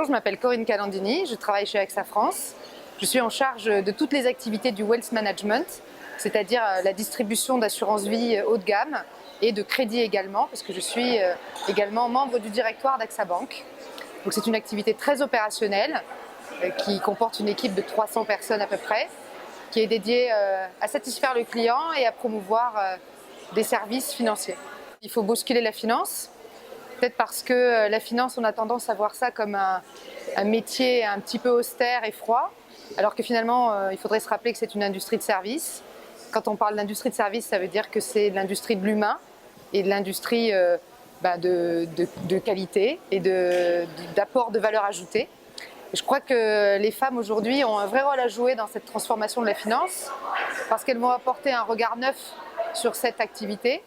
je m'appelle Corinne Calandini, je travaille chez AXA France. Je suis en charge de toutes les activités du wealth management, c'est-à-dire la distribution d'assurance vie haut de gamme et de crédit également, parce que je suis également membre du directoire d'AXA Bank. Donc c'est une activité très opérationnelle qui comporte une équipe de 300 personnes à peu près, qui est dédiée à satisfaire le client et à promouvoir des services financiers. Il faut bousculer la finance. Peut-être parce que la finance, on a tendance à voir ça comme un métier un petit peu austère et froid, alors que finalement, il faudrait se rappeler que c'est une industrie de service. Quand on parle d'industrie de service, ça veut dire que c'est l'industrie de l'humain et de l'industrie de qualité et d'apport de valeur ajoutée. Et je crois que les femmes aujourd'hui ont un vrai rôle à jouer dans cette transformation de la finance, parce qu'elles vont apporter un regard neuf sur cette activité.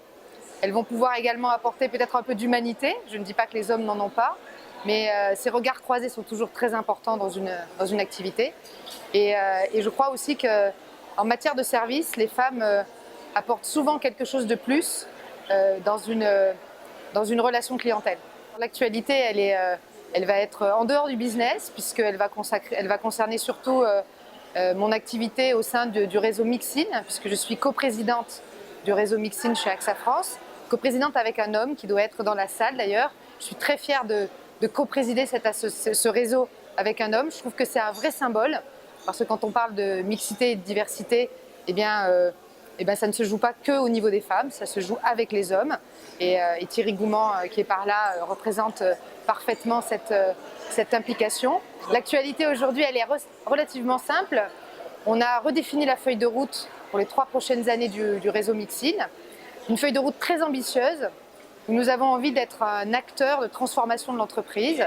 Elles vont pouvoir également apporter peut-être un peu d'humanité. Je ne dis pas que les hommes n'en ont pas, mais ces regards croisés sont toujours très importants dans une activité. Et je crois aussi qu'en matière de service, les femmes apportent souvent quelque chose de plus dans une relation clientèle. L'actualité, elle va être en dehors du business, puisqu'elle va concerner surtout mon activité au sein du réseau Mixin, puisque je suis coprésidente du réseau Mixin chez AXA France, coprésidente avec un homme qui doit être dans la salle d'ailleurs. Je suis très fière de coprésider ce réseau avec un homme. Je trouve que c'est un vrai symbole, parce que quand on parle de mixité et de diversité, ça ne se joue pas que au niveau des femmes, ça se joue avec les hommes. Et Thierry Gouman, qui est par là, représente parfaitement cette implication. L'actualité aujourd'hui, elle est relativement simple. On a redéfini la feuille de route pour les 3 prochaines années du réseau Mixin. Une feuille de route très ambitieuse, où nous avons envie d'être un acteur de transformation de l'entreprise.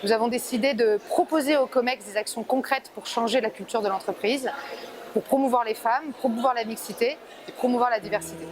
Nous avons décidé de proposer au COMEX des actions concrètes pour changer la culture de l'entreprise, pour promouvoir les femmes, promouvoir la mixité et promouvoir la diversité.